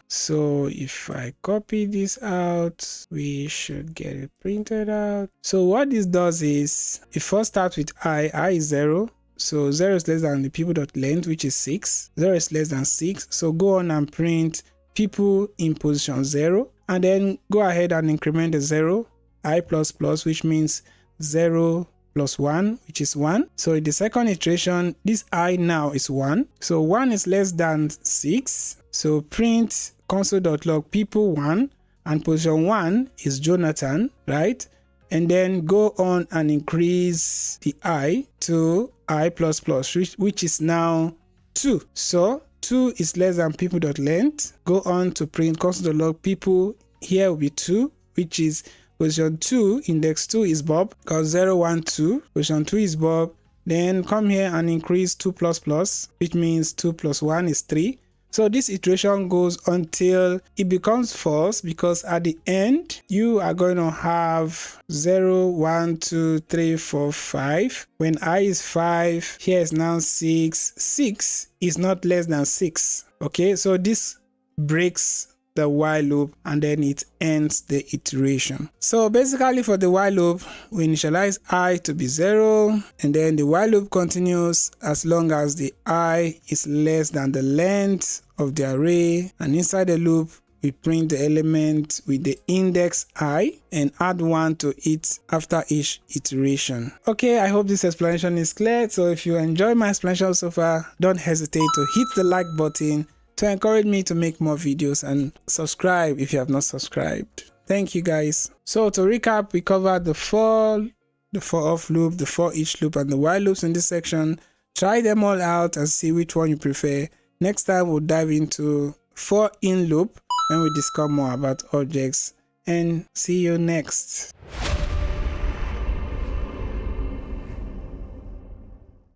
So if I copy this out, we should get it printed out. So what this does is, it first starts with I is 0. So 0 is less than the people.length, which is 6. 0 is less than 6. So go on and print people in position 0. And then go ahead and increment the 0, I++, which means 0 plus 1, which is 1. So in the second iteration, this I now is 1. So 1 is less than 6. So print console.log people 1, and position 1 is Jonathan, right? And then go on and increase the I to I++, which is now 2. So 2 is less than people.length. Go on to print console.log people. Here will be 2, which is position 2, index 2 is Bob, because 0, 1, 2. Position 2 is Bob. Then come here and increase 2++, which means 2 plus 1 is 3. So this iteration goes until it becomes false, because at the end, you are going to have 0, 1, 2, 3, 4, 5. When I is 5, here is now 6. 6 is not less than 6. Okay, so this breaks the while loop and then it ends the iteration. So basically for the while loop, we initialize I to be 0, and then the while loop continues as long as the I is less than the length of the array, and inside the loop we print the element with the index I and add 1 to it after each iteration. Okay, I hope this explanation is clear. So if you enjoyed my explanation so far, don't hesitate to hit the like button to encourage me to make more videos, and subscribe if you have not subscribed. Thank you guys. So to recap, we covered the for off loop, the ForEach loop, and the while loops in this section. Try them all out and see which one you prefer. Next time we'll dive into for in loop when we discuss more about objects, and see you next.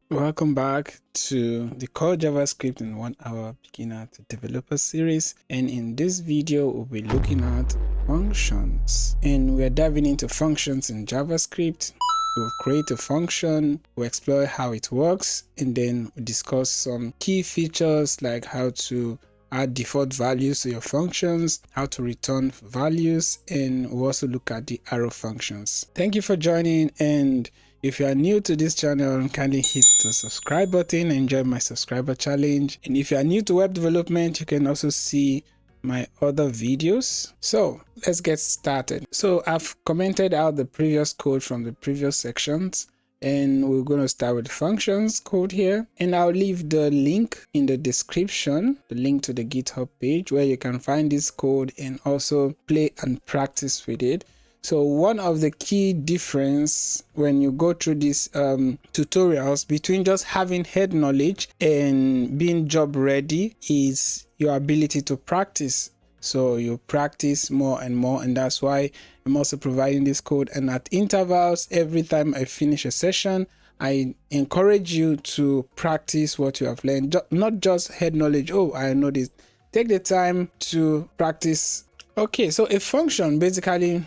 Welcome back to the Core JavaScript in 1 Hour Beginner to Developer series, and in this video we'll be looking at functions, and we're diving into functions in JavaScript. We'll create a function, we'll explore how it works, and then we'll discuss some key features like how to add default values to your functions, how to return values, and we'll also look at the arrow functions. Thank you for joining, and if you are new to this channel, kindly hit the subscribe button and join my subscriber challenge. And if you are new to web development, you can also see my other videos. So let's get started. So I've commented out the previous code from the previous sections, and we're going to start with functions code here. And I'll leave the link in the description, the link to the GitHub page where you can find this code and also play and practice with it. So one of the key difference when you go through these tutorials between just having head knowledge and being job ready is your ability to practice. So you practice more and more, and that's why I'm also providing this code. And at intervals, every time I finish a session, I encourage you to practice what you have learned, not just head knowledge. Oh, I know this. Take the time to practice. Okay, so a function basically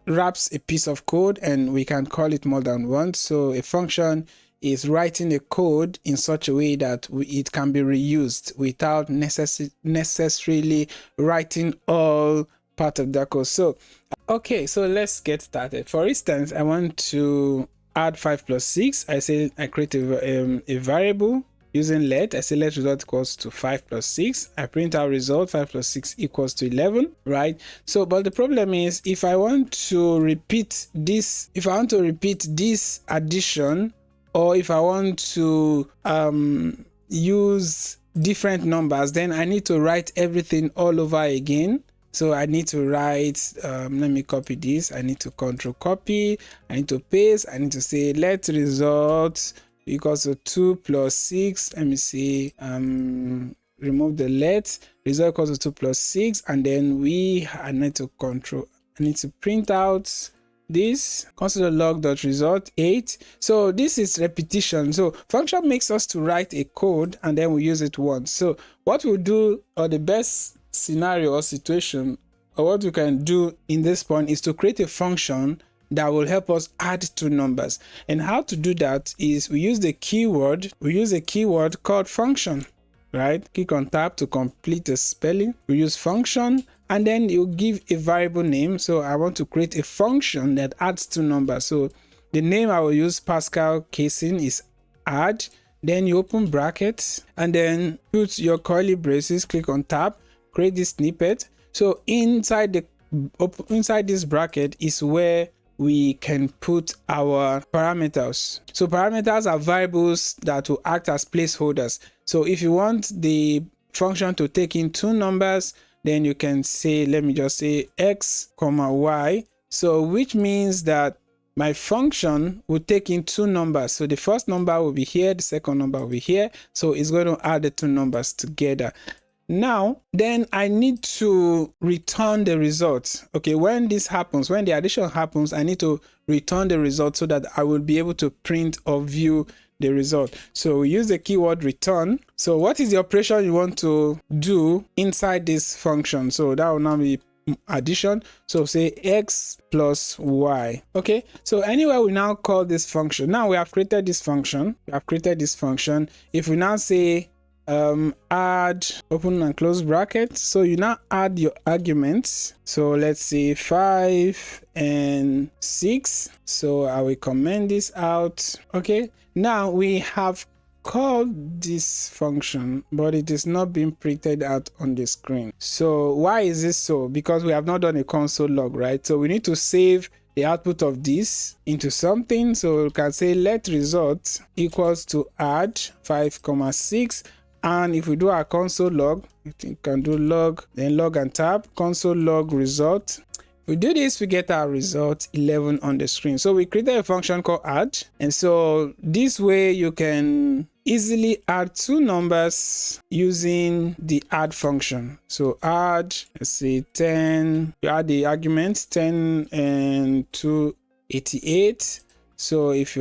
wraps a piece of code, and we can call it more than once. So a function is writing a code in such a way that it can be reused without necessarily writing all part of that code. So okay, so let's get started. For instance, I want to add 5 plus 6. I say I create a variable using let. I say let result equals to 5 plus 6. I print out result 5 plus 6 equals to 11, right? So but the problem is, if I want to repeat this addition, or if I want to use different numbers, then I need to write everything all over again. So I need to write, let me copy this. I need to control copy. I need to paste. I need to say let result equals to 2 plus 6. Let me see, remove the let. Result equals to 2 plus 6. And then I need to print out this console.log.result 8. So this is repetition. So function makes us to write a code and then we use it once. So what we'll do, or the best scenario or situation, or what we can do in this point, is to create a function that will help us add two numbers. And how to do that is we use a keyword called function, right? Click on tab to complete the spelling. We use function, and then you give a variable name. So I want to create a function that adds two numbers. So the name I will use, Pascal casing, is add. Then you open brackets and then put your curly braces, click on tab, create this snippet. So inside this bracket is where we can put our parameters. So parameters are variables that will act as placeholders. So if you want the function to take in two numbers, then you can say, let me just say x, y. So which means that my function will take in two numbers. So the first number will be here, the second number will be here. So it's going to add the two numbers together. Now, then I need to return the result. Okay, when this happens, when the addition happens, I need to return the result so that I will be able to print or view the result. So we use the keyword return. So what is the operation you want to do inside this function? So that will now be addition. So say x plus y. Okay, so anyway, we now call this function. Now we have created this function. If we now say add open and close bracket, so you now add your arguments. So let's say 5 and 6. So I will comment this out. Okay, now we have called this function, but it is not being printed out on the screen. So why is this so? Because we have not done a console log, right? So we need to save the output of this into something. So we can say let result equals to add 5, 6. And if we do our console log, you can do log, then log and tab, console log result. If we do this, we get our result 11 on the screen. So we created a function called add. And so this way you can easily add two numbers using the add function. So add, let's say 10, you add the arguments 10 and 288. So if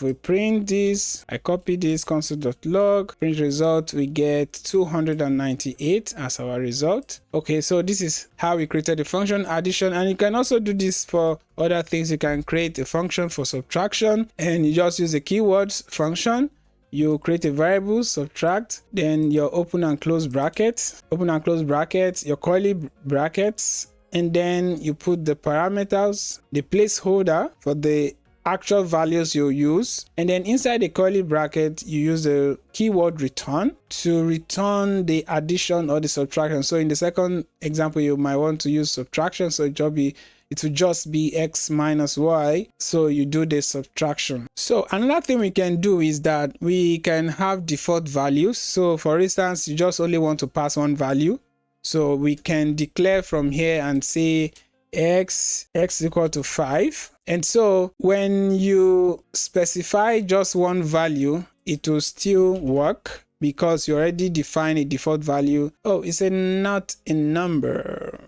we print this, I copy this console.log, print result, we get 298 as our result. Okay, so this is how we created the function addition, and you can also do this for other things. You can create a function for subtraction, and you just use the keywords function. You create a variable, subtract, then your open and close brackets, your curly brackets, and then you put the parameters, the placeholder for the actual values you use, and then inside the curly bracket you use the keyword return to return the addition or the subtraction. So in the second example you might want to use subtraction, so it will just be x minus y, so you do the subtraction. So another thing we can do is that we can have default values. So for instance, you just only want to pass one value, so we can declare from here and say x equal to 5. And so when you specify just one value, it will still work. because you already define a default value. Oh, it's not a number.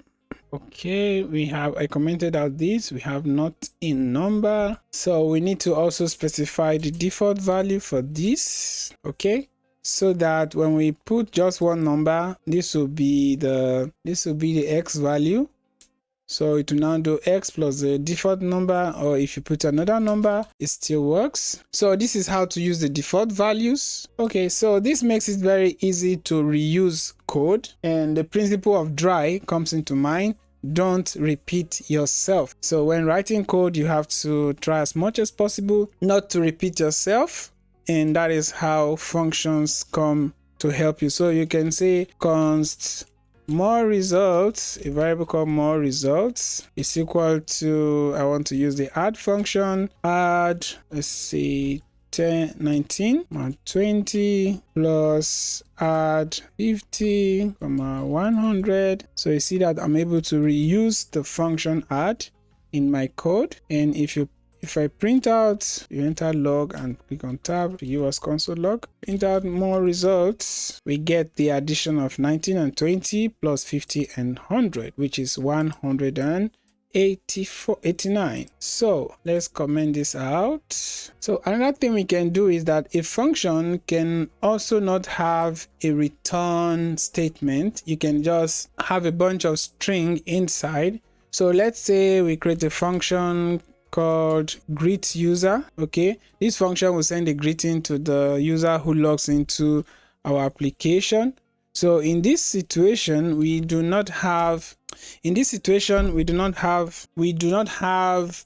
Okay, I commented out this, we have not in number. So we need to also specify the default value for this. Okay, so that when we put just one number, this will be the X value. So it will now do X plus the default number, or if you put another number, it still works. So this is how to use the default values. Okay, so this makes it very easy to reuse code, and the principle of dry comes into mind. Don't repeat yourself. So when writing code, you have to try as much as possible not to repeat yourself, and that is how functions come to help you. So you can say const more results, a variable called more results is equal to, I want to use the add function, add, let's say 19 20 plus add 50, 100. So you see that I'm able to reuse the function add in my code. And if I print out, you enter log and click on tab to give us console log, print out more results, we get the addition of 19 and 20 plus 50 and 100, which is 189. So let's comment this out. So another thing we can do is that a function can also not have a return statement. You can just have a bunch of string inside. So let's say we create a function called greet user. Okay, this function will send a greeting to the user who logs into our application. So in this situation, we do not have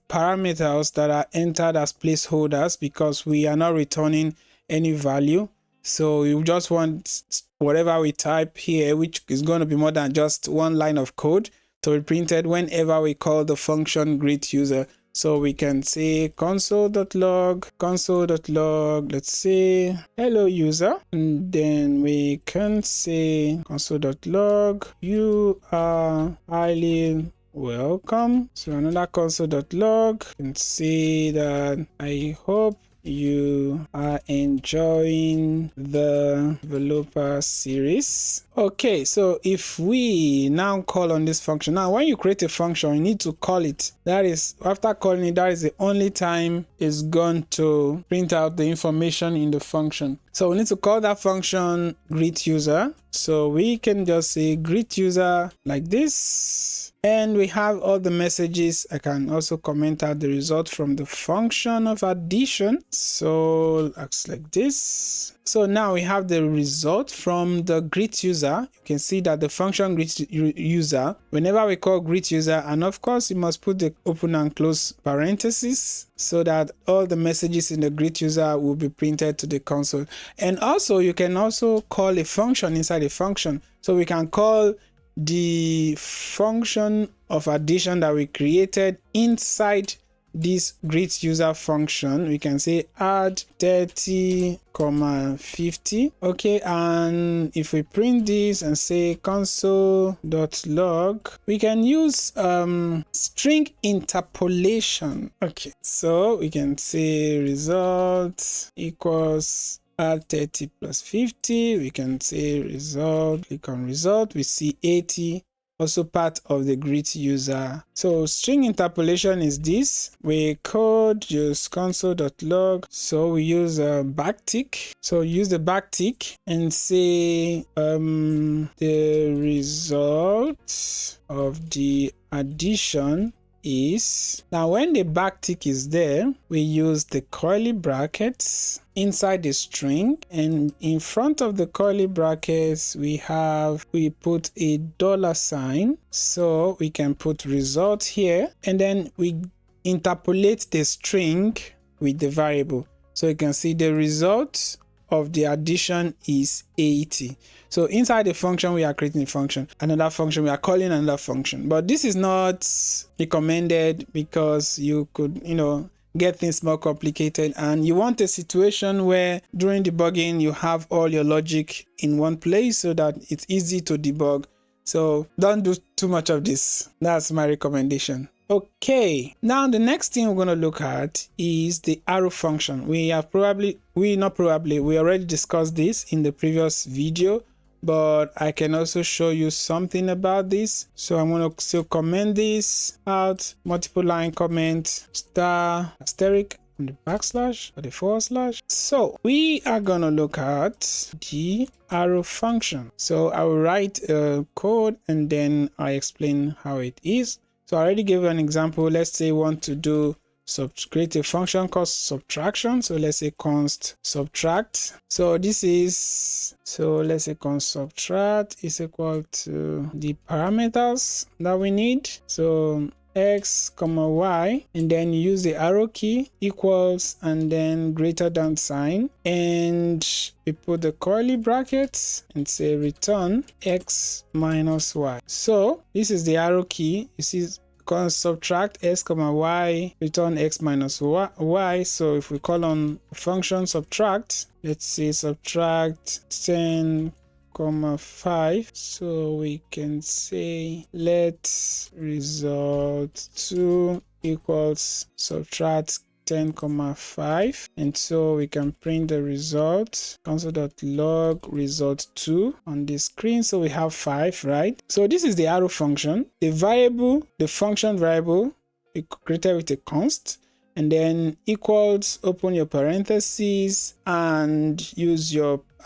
parameters that are entered as placeholders because we are not returning any value. So you just want whatever we type here, which is going to be more than just one line of code, to be printed whenever we call the function greet user. So we can say console.log, let's say hello user, and then we can say console.log, you are highly welcome. So another console.log can say that I hope you are enjoying the developer series. Okay, so if we now call on this function, now when you create a function, you need to call it. That is, after calling it, that is the only time it's going to print out the information in the function. So we need to call that function greet user. So we can just say greet user like this. And we have all the messages. I can also comment out the result from the function of addition. So looks like this. So now we have the result from the greet user. You can see that the function greet user, whenever we call greet user, and of course you must put the open and close parentheses so that all the messages in the greet user will be printed to the console. And also you can also call a function inside a function. So we can call the function of addition that we created inside this greet user function. We can say add 30, 50. Okay, and if we print this and say console.log, we can use string interpolation. Okay, so we can say result equals add 30 plus 50. We can say result, click on result, we see 80, also part of the greet user. So string interpolation is this. We could use console.log. So we use a backtick. So use the backtick and say the result of the addition is. Now when the backtick is there, we use the curly brackets inside the string, and in front of the curly brackets we put a $sign, so we can put result here, and then we interpolate the string with the variable. So you can see the result of the addition is 80. So inside the function, we are creating a function. Another function, we are calling another function. But this is not recommended because you could, get things more complicated, and you want a situation where during debugging you have all your logic in one place so that it's easy to debug. So don't do too much of this. That's my recommendation. Okay, now the next thing we're going to look at is the arrow function. We already discussed this in the previous video, but I can also show you something about this. So I'm going to still comment this out, multiple line comment, star, asterisk, and the backslash or the forward slash. So we are going to look at the arrow function. So I will write a code and then I explain how it is. So I already gave you an example. Let's say you want to create a function called subtraction. So let's say const subtract. So let's say const subtract is equal to the parameters that we need. So x comma y, and then use the arrow key, equals, and then greater than sign, and we put the curly brackets and say return x minus y. So this is the arrow key. You see const subtract x comma y, return x minus y. So if we call on function subtract, let's say subtract 10 comma 5, so we can say let result 2 equals subtract 10 comma 5, and so we can print the result console.log result 2 on the screen. So we have 5, right? So this is the arrow function. The function variable we created with a const, and then equals, open your parentheses and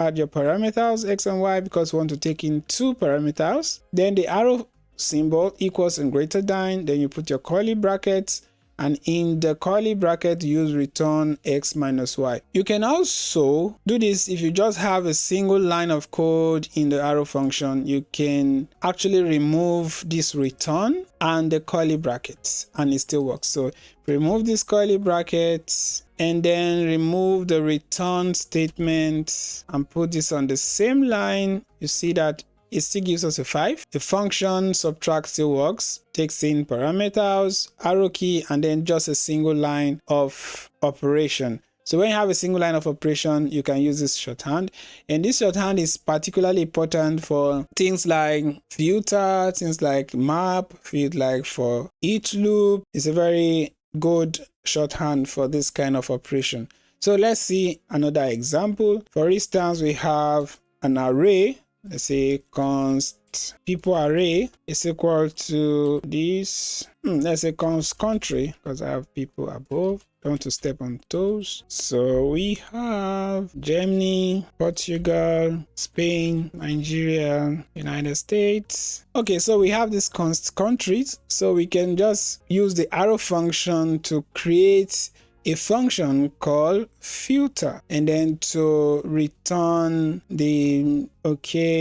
add your parameters x and y because we want to take in 2 parameters. Then the arrow symbol, equals and greater than, then you put your curly brackets, and in the curly bracket use return x minus y. You can also do this if you just have a single line of code in the arrow function. You can actually remove this return and the curly brackets and it still works. So remove this curly brackets and then remove the return statement and put this on the same line. You see that it still gives us a 5. The function subtract still works, takes in parameters, arrow key, and then just a single line of operation. So when you have a single line of operation, you can use this shorthand. And this shorthand is particularly important for things like filter, things like map, like for each loop. It's a very good shorthand for this kind of operation. So let's see another example. For instance, we have an array. Let's say const people array is equal to this. Let's say const country, because I have people above. Don't want to step on toes. So we have Germany, Portugal, Spain, Nigeria, United States. Okay, so we have this const countries. So we can just use the arrow function to create a function called filter, and then to return the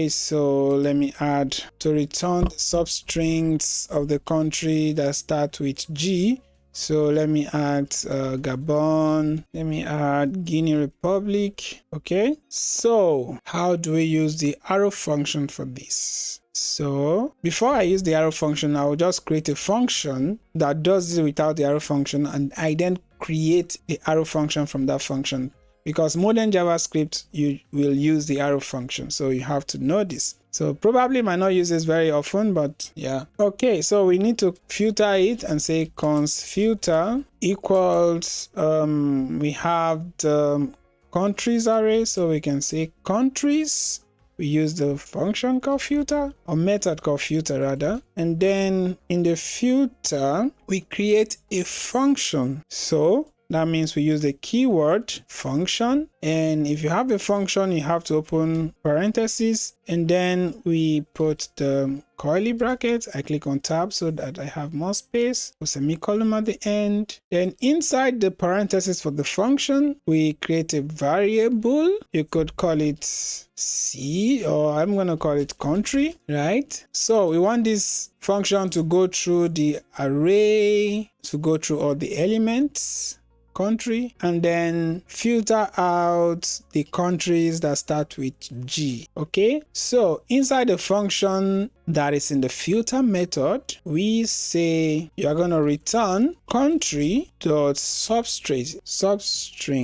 so let me add to return the substrings of the country that start with G. So let me add Gabon, let me add Guinea Republic. Okay, so how do we use the arrow function for this? So before I use the arrow function, I will just create a function that does it without the arrow function, and I then create the arrow function from that function, because modern JavaScript you will use the arrow function, so you have to know this. So probably might not use this very often, but yeah. Okay, so we need to filter it and say const filter equals we have the countries array, so we can say countries. We use the function called filter, or method called filter rather, and then in the filter we create a function. So that means we use the keyword function, and if you have a function you have to open parentheses, and then we put the curly brackets. I click on tab so that I have more space, a semicolon at the end. Then inside the parentheses for the function we create a variable. You could call it C, or I'm going to call it country, right? So we want this function to go through the array, to go through all the elements, country, and then filter out the countries that start with G. Okay, so inside the function that is in the filter method, we say you are going to return country dot substring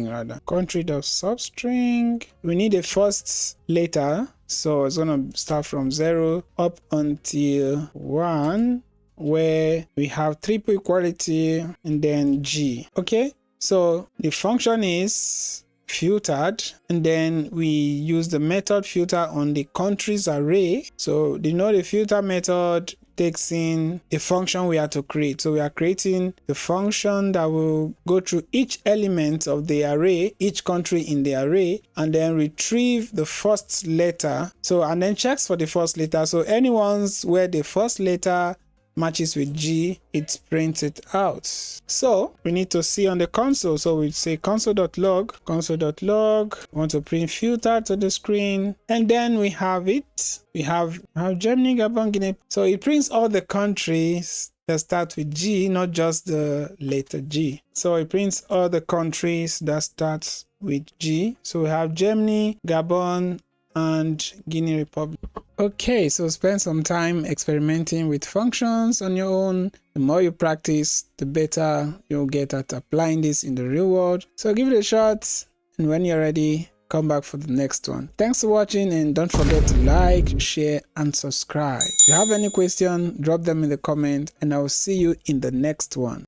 rather, country dot substring. We need a first letter, so it's going to start from 0 up until 1. where we have triple equality and then G. Okay, so the function is filtered, and then we use the method filter on the countries array. So the filter method takes in a function we have to create. So we are creating the function that will go through each element of the array, each country in the array, and then retrieve the first letter. So and then checks for the first letter. So any ones where the first letter matches with G, it prints it out. So we need to see on the console. So we say console.log, want to print filter to the screen, and then we have it. We have Germany, Gabon, Guinea. So it prints all the countries that start with G, not just the letter G. So it prints all the countries that starts with G. So we have Germany, Gabon, and Guinea Republic. Okay, so spend some time experimenting with functions on your own. The more you practice, the better you'll get at applying this in the real world. So give it a shot, and when you're ready, come back for the next one. Thanks for watching, and don't forget to like, share, and subscribe. If you have any question, drop them in the comment, and I will see you in the next one.